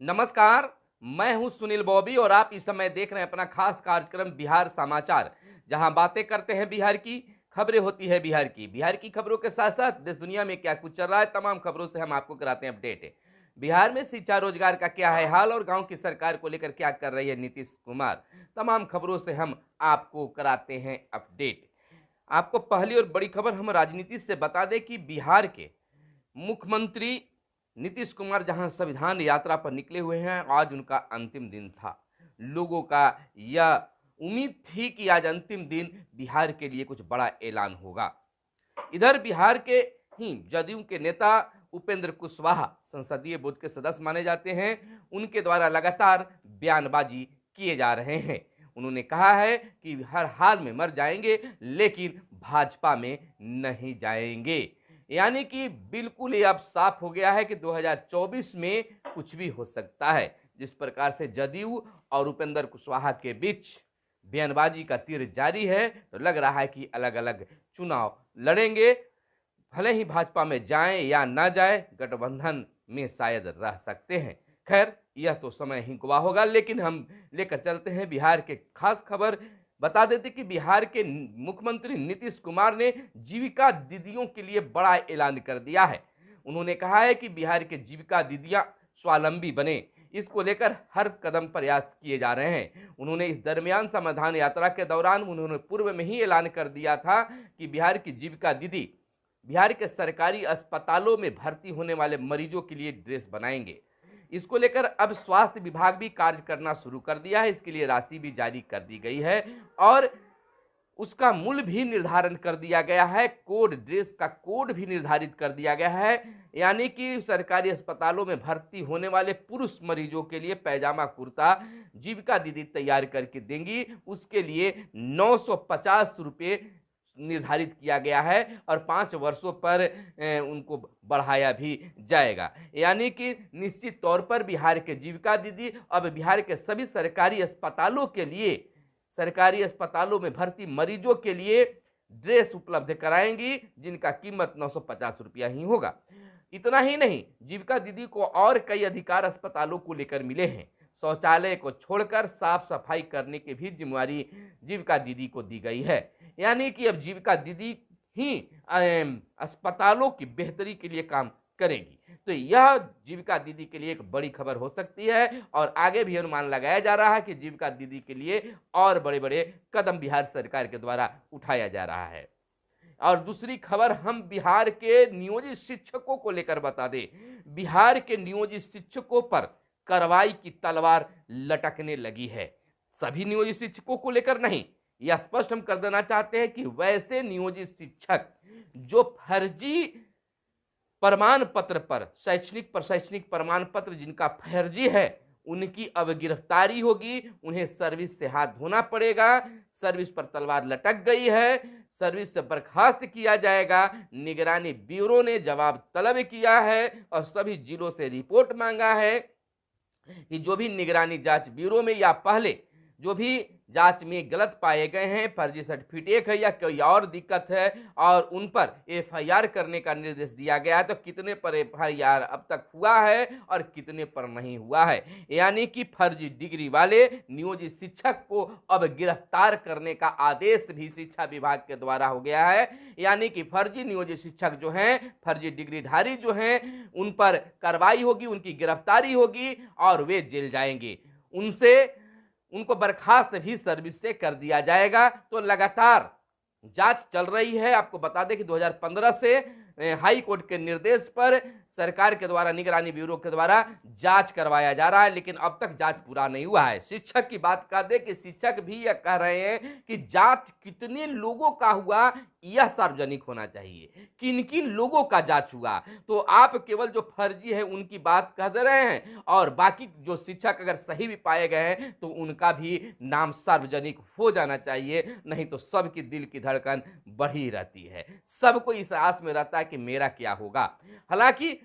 नमस्कार। मैं हूं सुनील बॉबी और आप इस समय देख रहे हैं अपना खास कार्यक्रम बिहार समाचार, जहां बातें करते हैं बिहार की, खबरें होती है बिहार की खबरों के साथ साथ देश दुनिया में क्या कुछ चल रहा है तमाम खबरों से हम आपको कराते हैं अपडेट। बिहार में शिक्षा रोजगार का क्या है हाल और गांव की सरकार को लेकर क्या कर रही है नीतीश कुमार, तमाम खबरों से हम आपको कराते हैं अपडेट। आपको पहली और बड़ी खबर हम राजनीति से बता दें कि बिहार के मुख्यमंत्री नीतीश कुमार जहां संविधान यात्रा पर निकले हुए हैं, आज उनका अंतिम दिन था। लोगों का यह उम्मीद थी कि आज अंतिम दिन बिहार के लिए कुछ बड़ा ऐलान होगा। इधर बिहार के ही जदयू के नेता उपेंद्र कुशवाहा संसदीय बोर्ड के सदस्य माने जाते हैं। उनके द्वारा लगातार बयानबाजी किए जा रहे हैं। उन्होंने कहा है कि हर हाल में मर जाएंगे लेकिन भाजपा में नहीं जाएंगे। यानी कि बिल्कुल ये अब साफ हो गया है कि 2024 में कुछ भी हो सकता है। जिस प्रकार से जदयू और उपेंद्र कुशवाहा के बीच बयानबाजी का तीर जारी है, तो लग रहा है कि अलग अलग चुनाव लड़ेंगे। भले ही भाजपा में जाएं या ना जाए, गठबंधन में शायद रह सकते हैं। खैर, यह तो समय ही गवाह होगा, लेकिन हम लेकर चलते हैं बिहार के खास खबर। बता देते कि बिहार के मुख्यमंत्री नीतीश कुमार ने जीविका दीदियों के लिए बड़ा ऐलान कर दिया है। उन्होंने कहा है कि बिहार के जीविका दीदियां स्वावलंबी बने, इसको लेकर हर कदम प्रयास किए जा रहे हैं। उन्होंने इस दरमियान संविधान यात्रा के दौरान उन्होंने पूर्व में ही ऐलान कर दिया था कि बिहार की जीविका दीदी बिहार के सरकारी अस्पतालों में भर्ती होने वाले मरीजों के लिए ड्रेस बनाएंगे। इसको लेकर अब स्वास्थ्य विभाग भी कार्य करना शुरू कर दिया है। इसके लिए राशि भी जारी कर दी गई है और उसका मूल्य भी निर्धारण कर दिया गया है। कोड, ड्रेस का कोड भी निर्धारित कर दिया गया है। यानी कि सरकारी अस्पतालों में भर्ती होने वाले पुरुष मरीजों के लिए पैजामा कुर्ता जीविका दीदी तैयार करके देंगी। उसके लिए 950 रुपये निर्धारित किया गया है और 5 वर्षों पर उनको बढ़ाया भी जाएगा। यानी कि निश्चित तौर पर बिहार के जीविका दीदी अब बिहार के सभी सरकारी अस्पतालों के लिए, सरकारी अस्पतालों में भर्ती मरीजों के लिए ड्रेस उपलब्ध कराएंगी, जिनका कीमत 950 रुपया ही होगा। इतना ही नहीं, जीविका दीदी को और कई अधिकार अस्पतालों को लेकर मिले हैं। शौचालय को छोड़कर साफ सफाई करने की भी जिम्मेवारी जीविका दीदी को दी गई है। यानी कि अब जीविका दीदी ही अस्पतालों की बेहतरी के लिए काम करेंगी। तो यह जीविका दीदी के लिए एक बड़ी खबर हो सकती है और आगे भी अनुमान लगाया जा रहा है कि जीविका दीदी के लिए और बड़े बड़े कदम बिहार सरकार के द्वारा उठाया जा रहा है। और दूसरी खबर हम बिहार के नियोजित शिक्षकों को लेकर बता दें। बिहार के नियोजित शिक्षकों पर कार्रवाई की तलवार लटकने लगी है। सभी नियोजित शिक्षकों को लेकर नहीं, यह स्पष्ट हम कर देना चाहते हैं कि वैसे नियोजित शिक्षक जो फर्जी प्रमाण पत्र पर, शैक्षणिक प्रशैक्षणिक प्रमाण पत्र जिनका फर्जी है, उनकी अब गिरफ्तारी होगी। उन्हें सर्विस से हाथ धोना पड़ेगा। सर्विस पर तलवार लटक गई है, सर्विस से बर्खास्त किया जाएगा। निगरानी ब्यूरो ने जवाब तलब किया है और सभी जिलों से रिपोर्ट मांगा है कि जो भी निगरानी जांच ब्यूरो में या पहले जो भी जांच में गलत पाए गए हैं, फर्जी सर्टिफिकेट है या कोई और दिक्कत है और उन पर एफआईआर करने का निर्देश दिया गया है, तो कितने पर एफआईआर अब तक हुआ है और कितने पर नहीं हुआ है। यानी कि फर्जी डिग्री वाले नियोजित शिक्षक को अब गिरफ्तार करने का आदेश भी शिक्षा विभाग के द्वारा हो गया है। यानी कि फर्जी नियोजित शिक्षक जो हैं, फर्जी डिग्रीधारी जो हैं, उन पर कार्रवाई होगी, उनकी गिरफ्तारी होगी और वे जेल जाएंगे। उनको बर्खास्त भी सर्विस से कर दिया जाएगा। तो लगातार जांच चल रही है। आपको बता दें कि 2015 से हाई कोर्ट के निर्देश पर सरकार के द्वारा, निगरानी ब्यूरो के द्वारा जांच करवाया जा रहा है, लेकिन अब तक जांच पूरा नहीं हुआ है। शिक्षक की बात कर दे कि शिक्षक भी यह कह रहे हैं कि जांच कितने लोगों का हुआ यह सार्वजनिक होना चाहिए, किन किन लोगों का जांच हुआ। तो आप केवल जो फर्जी है उनकी बात कह दे रहे हैं और बाकी जो शिक्षक अगर सही भी पाए गए हैं तो उनका भी नाम सार्वजनिक हो जाना चाहिए। नहीं तो सबकी दिल की धड़कन बढ़ी रहती है, सबको इस आस में रहता है कि मेरा क्या होगा। हालांकि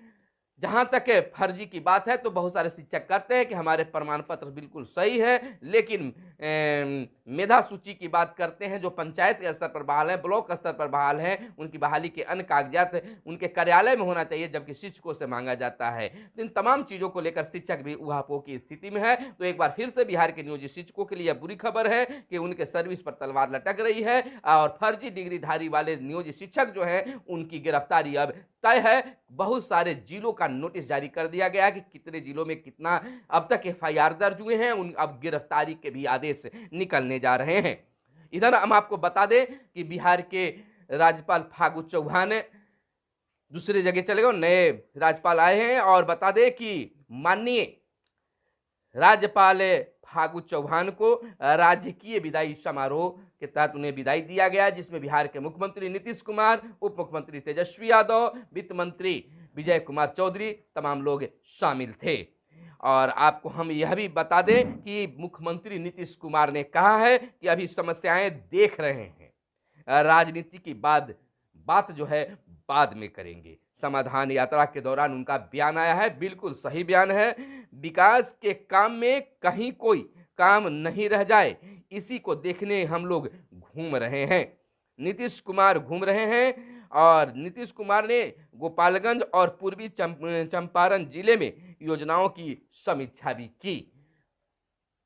जहाँ तक फर्जी की बात है तो बहुत सारे शिक्षक कहते हैं कि हमारे प्रमाण पत्र बिल्कुल सही है, लेकिन मेधा सूची की बात करते हैं जो पंचायत के स्तर पर बहाल है, ब्लॉक स्तर पर बहाल है, उनकी बहाली के अन्य कागजात उनके कार्यालय में होना चाहिए, जबकि शिक्षकों से मांगा जाता है। तो इन तमाम चीज़ों को लेकर शिक्षक भी ऊहापोह की स्थिति में है। तो एक बार फिर से बिहार के नियोजित शिक्षकों के लिए बुरी खबर है कि उनके सर्विस पर तलवार लटक रही है और फर्जी डिग्रीधारी वाले नियोजित शिक्षक जो है उनकी गिरफ्तारी अब तय है। बहुत सारे जिलों का नोटिस जारी कर दिया गया कि कितने जिलों में कितना अब तक एफआईआर दर्ज हुए हैं, उन अब गिरफ्तारी के भी आदेश निकलने जा रहे हैं। इधर हम आपको बता दें कि बिहार के राज्यपाल फागू चौहान दूसरी जगह चले गए, नए राज्यपाल आए हैं और बता दें कि माननीय राज्यपाल फागू चौहान को राजकीय विदाई समारोह के तहत उन्हें विदाई दिया गया, जिसमें बिहार के मुख्यमंत्री नीतीश कुमार, उप मुख्यमंत्री तेजस्वी यादव, वित्त मंत्री विजय कुमार चौधरी तमाम लोग शामिल थे। और आपको हम यह भी बता दें कि मुख्यमंत्री नीतीश कुमार ने कहा है कि अभी समस्याएं देख रहे हैं, राजनीति की बात जो है बाद में करेंगे। समाधान यात्रा के दौरान उनका बयान आया है, बिल्कुल सही बयान है। विकास के काम में कहीं कोई काम नहीं रह जाए, इसी को देखने हम लोग घूम रहे हैं। नीतीश कुमार घूम रहे हैं और नीतीश कुमार ने गोपालगंज और पूर्वी चंपारण जिले में योजनाओं की समीक्षा भी की।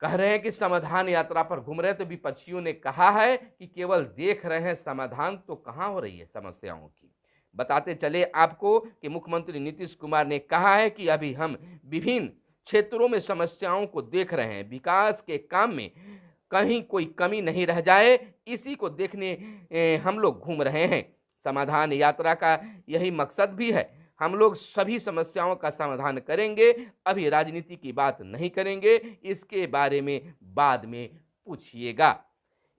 कह रहे हैं कि समाधान यात्रा पर घूम रहे हैं, तो विपक्षियों ने कहा है कि केवल देख रहे हैं, समाधान तो कहाँ हो रही है समस्याओं की। बताते चले आपको कि मुख्यमंत्री नीतीश कुमार ने कहा है कि अभी हम विभिन्न क्षेत्रों में समस्याओं को देख रहे हैं, विकास के काम में कहीं कोई कमी नहीं रह जाए, इसी को देखने हम लोग घूम रहे हैं। समाधान यात्रा का यही मकसद भी है, हम लोग सभी समस्याओं का समाधान करेंगे, अभी राजनीति की बात नहीं करेंगे, इसके बारे में बाद में पूछिएगा।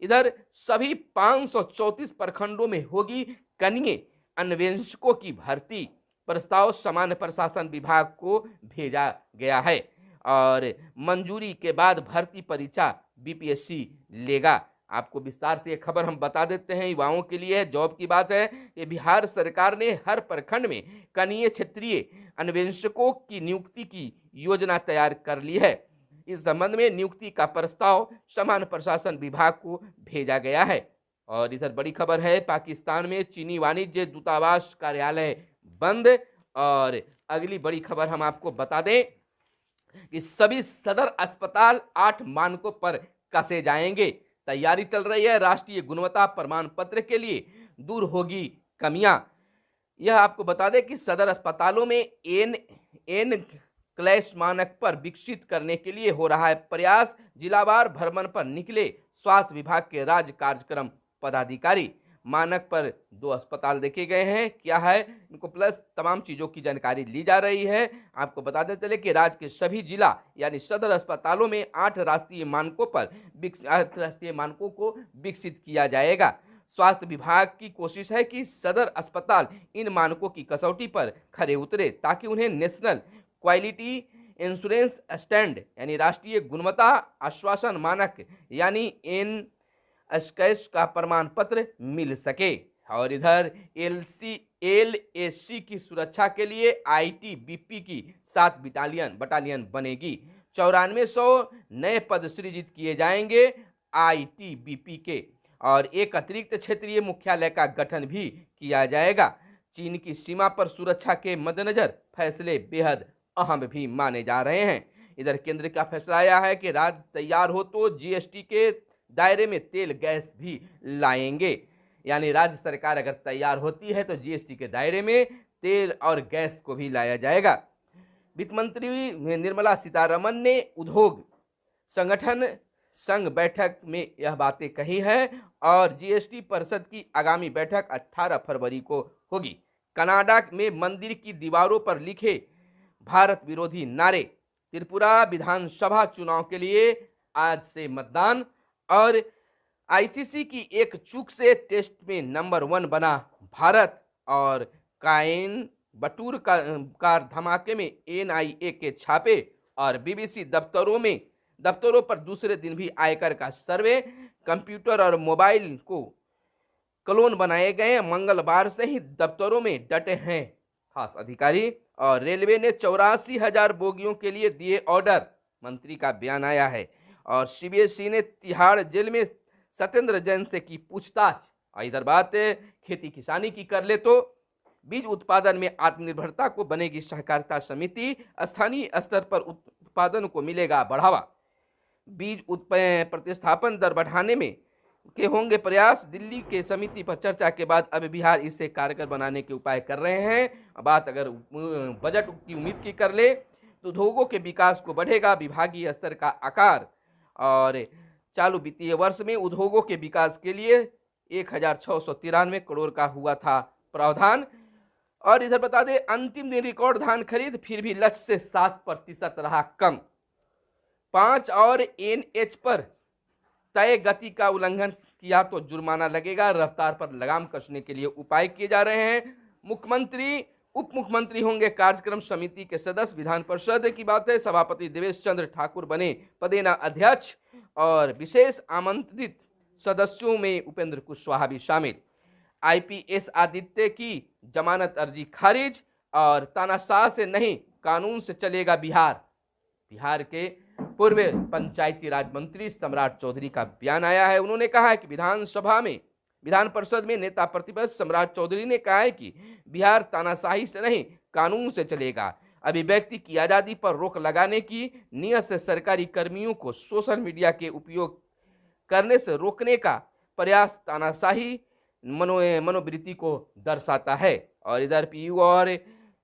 इधर सभी 534 प्रखंडों में होगी कनीय अन्वेषकों की भर्ती, प्रस्ताव सामान्य प्रशासन विभाग को भेजा गया है और मंजूरी के बाद भर्ती परीक्षा बीपीएससी लेगा। आपको विस्तार से ये खबर हम बता देते हैं, युवाओं के लिए जॉब की बात है कि बिहार सरकार ने हर प्रखंड में कनीय क्षेत्रीय अन्वेषकों की नियुक्ति की योजना तैयार कर ली है। इस संबंध में नियुक्ति का प्रस्ताव सामान्य प्रशासन विभाग को भेजा गया है। और इधर बड़ी खबर है, पाकिस्तान में चीनी वाणिज्य दूतावास कार्यालय बंद। और अगली बड़ी खबर हम आपको बता दें कि सभी सदर अस्पताल 8 मानकों पर कसे जाएंगे। तैयारी चल रही है, राष्ट्रीय गुणवत्ता प्रमाण पत्र के लिए दूर होगी कमियां। यह आपको बता दें कि सदर अस्पतालों में एन क्लैश मानक पर विकसित करने के लिए हो रहा है प्रयास। जिलावार भ्रमण पर निकले स्वास्थ्य विभाग के राज्य कार्यक्रम पदाधिकारी। मानक पर 2 अस्पताल देखे गए हैं, क्या है इनको प्लस तमाम चीज़ों की जानकारी ली जा रही है। आपको बताते चले कि राज्य के सभी जिला यानी सदर अस्पतालों में 8 राष्ट्रीय मानकों को विकसित किया जाएगा। स्वास्थ्य विभाग की कोशिश है कि सदर अस्पताल इन मानकों की कसौटी पर खरे उतरे, ताकि उन्हें नेशनल क्वालिटी इंश्योरेंस स्टैंड यानी राष्ट्रीय गुणवत्ता आश्वासन मानक यानी NSCAS का प्रमाण पत्र मिल सके। और इधर LAC की सुरक्षा के लिए ITBP की 7 बटालियन बनेगी। 9400 नए पद सृजित किए जाएंगे ITBP के, और एक अतिरिक्त क्षेत्रीय मुख्यालय का गठन भी किया जाएगा। चीन की सीमा पर सुरक्षा के मद्देनजर फैसले बेहद अहम भी माने जा रहे हैं। इधर केंद्र का फैसला आया है कि राज्य तैयार हो तो GST के दायरे में तेल गैस भी लाएंगे। यानी राज्य सरकार अगर तैयार होती है तो GST के दायरे में तेल और गैस को भी लाया जाएगा। वित्त मंत्री निर्मला सीतारमन ने उद्योग संगठन संघ बैठक में यह बातें कही है और GST परिषद की आगामी बैठक 18 फरवरी को होगी। कनाडा में मंदिर की दीवारों पर लिखे भारत विरोधी नारे। त्रिपुरा विधानसभा चुनाव के लिए आज से मतदान। और ICC की एक चूक से टेस्ट में नंबर 1 बना भारत। और काइन बटूर का धमाके में NIA के छापे और BBC दफ्तरों पर दूसरे दिन भी आयकर का सर्वे। कंप्यूटर और मोबाइल को क्लोन बनाए गए। मंगलवार से ही दफ्तरों में डटे हैं खास अधिकारी। और रेलवे ने 84,000 बोगियों के लिए दिए ऑर्डर, मंत्री का बयान आया है। और सीबीएसई ने तिहाड़ जेल में सत्येंद्र जैन से की पूछताछ। और इधर बात खेती किसानी की कर ले तो बीज उत्पादन में आत्मनिर्भरता को बनेगी सहकारिता समिति, स्थानीय स्तर पर उत्पादन को मिलेगा बढ़ावा। बीज प्रतिस्थापन दर बढ़ाने में के होंगे प्रयास। दिल्ली के समिति पर चर्चा के बाद अब बिहार इसे कारगर बनाने के उपाय कर रहे हैं। बात अगर बजट की उम्मीद की कर ले तो उद्योगों के विकास को बढ़ेगा विभागीय स्तर का आकार। और चालू वित्तीय वर्ष में उद्योगों के विकास के लिए 1,693 करोड़ का हुआ था प्रावधान। और इधर बता दें, अंतिम दिन रिकॉर्ड धान खरीद, फिर भी लक्ष्य से 7% रहा कम। 5 और एनएच पर तय गति का उल्लंघन किया तो जुर्माना लगेगा। रफ्तार पर लगाम कसने के लिए उपाय किए जा रहे हैं। मुख्यमंत्री उप मुख्यमंत्री होंगे कार्यक्रम समिति के सदस्य। विधान परिषद की बात है, सभापति देवेश चंद्र ठाकुर बने पदेना अध्यक्ष। और विशेष आमंत्रित सदस्यों में उपेंद्र कुशवाहा भी शामिल। आईपीएस आदित्य की जमानत अर्जी खारिज। और तानाशाह से नहीं, कानून से चलेगा बिहार। बिहार के पूर्व पंचायती राज मंत्री सम्राट चौधरी का बयान आया है। उन्होंने कहा है कि विधान परिषद में नेता प्रतिपक्ष सम्राट चौधरी ने कहा है कि बिहार तानाशाही से नहीं, कानून से चलेगा। अभिव्यक्ति की आज़ादी पर रोक लगाने की नीयत से सरकारी कर्मियों को सोशल मीडिया के उपयोग करने से रोकने का प्रयास तानाशाही मनोवृत्ति को दर्शाता है। और इधर पीयू और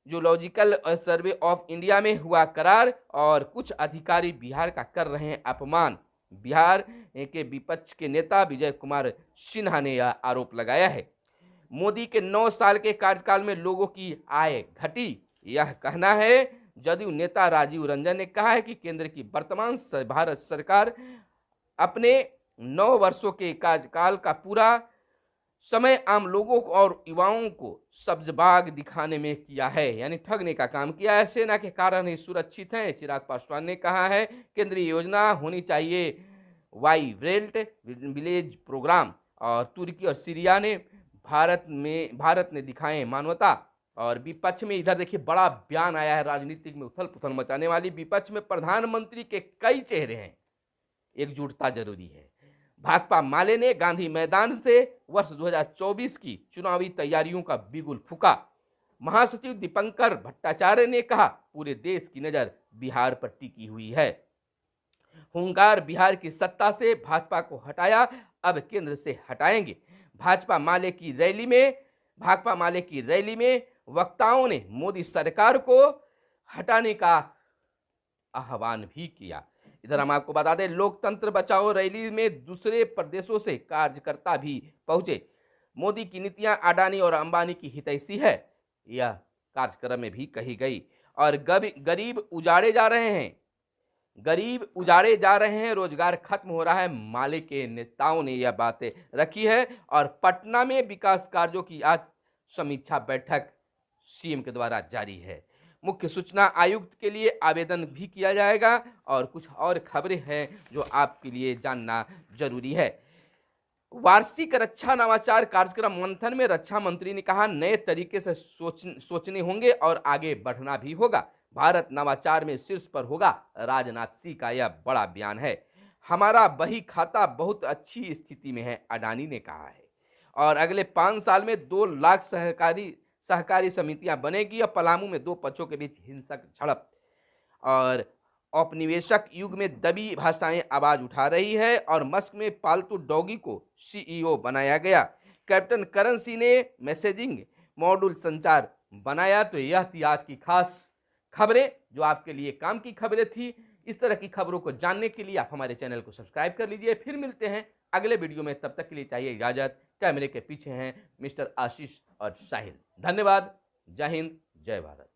जूलॉजिकल सर्वे ऑफ इंडिया में हुआ करार। और कुछ अधिकारी बिहार का कर रहे हैं अपमान। बिहार के विपक्ष के नेता विजय कुमार सिन्हा ने यह आरोप लगाया है। मोदी के 9 साल के कार्यकाल में लोगों की आय घटी, यह कहना है जदयू नेता राजीव रंजन ने कहा है कि केंद्र की वर्तमान भारत सरकार अपने 9 वर्षों के कार्यकाल का पूरा समय आम लोगों और युवाओं को सब्जबाग दिखाने में किया है, यानी ठगने का काम किया है। सेना के कारण ही सुरक्षित हैं, चिराग पासवान ने कहा है। केंद्रीय योजना होनी चाहिए वाइब्रेंट विलेज प्रोग्राम। और तुर्की और सीरिया ने भारत ने दिखाए मानवता। और विपक्ष में इधर देखिए बड़ा बयान आया है, राजनीतिक में उथल पुथल मचाने वाली। विपक्ष में प्रधानमंत्री के कई चेहरे हैं, एकजुटता जरूरी है। भाकपा माले ने गांधी मैदान से वर्ष 2024 की चुनावी तैयारियों का बिगुल फूका। महासचिव दीपंकर भट्टाचार्य ने कहा, पूरे देश की नजर बिहार पर टिकी हुई है। हुंकार बिहार की सत्ता से भाजपा को हटाया, अब केंद्र से हटाएंगे। भाकपा माले की रैली में वक्ताओं ने मोदी सरकार को हटाने का आह्वान भी किया। इधर हम आपको बता दें, लोकतंत्र बचाओ रैली में दूसरे प्रदेशों से कार्यकर्ता भी पहुंचे। मोदी की नीतियां अडानी और अंबानी की हितैषी है, यह कार्यक्रम में भी कही गई। और गरीब उजाड़े जा रहे हैं, रोजगार खत्म हो रहा है। माले के नेताओं ने यह बातें रखी है। और पटना में विकास कार्यों की आज समीक्षा बैठक सीएम के द्वारा जारी है। मुख्य सूचना आयुक्त के लिए आवेदन भी किया जाएगा। और कुछ और खबरें हैं जो आपके लिए जानना जरूरी है। वार्षिक रक्षा नवाचार कार्यक्रम मंथन में रक्षा मंत्री ने कहा, नए तरीके से सोचने होंगे और आगे बढ़ना भी होगा। भारत नवाचार में शीर्ष पर होगा, राजनाथ सिंह का यह बड़ा बयान है। हमारा बही खाता बहुत अच्छी स्थिति में है, अडानी ने कहा है। और अगले 5 साल में 2 लाख सहकारी समितियां बनेगी। और पलामू में 2 पक्षों के बीच हिंसक झड़प। और औपनिवेशक युग में दबी भाषाएं आवाज उठा रही है। और मस्क में पालतू डॉगी को सीईओ बनाया गया। कैप्टन करण सिंह ने मैसेजिंग मॉड्यूल संचार बनाया। तो यह थी आज की खास खबरें जो आपके लिए काम की खबरें थी। इस तरह की खबरों को जानने के लिए आप हमारे चैनल को सब्सक्राइब कर लीजिए। फिर मिलते हैं अगले वीडियो में, तब तक के लिए चाहिए इजाजत। कैमरे के पीछे हैं मिस्टर आशीष और साहिल। धन्यवाद। जय हिंद, जय भारत।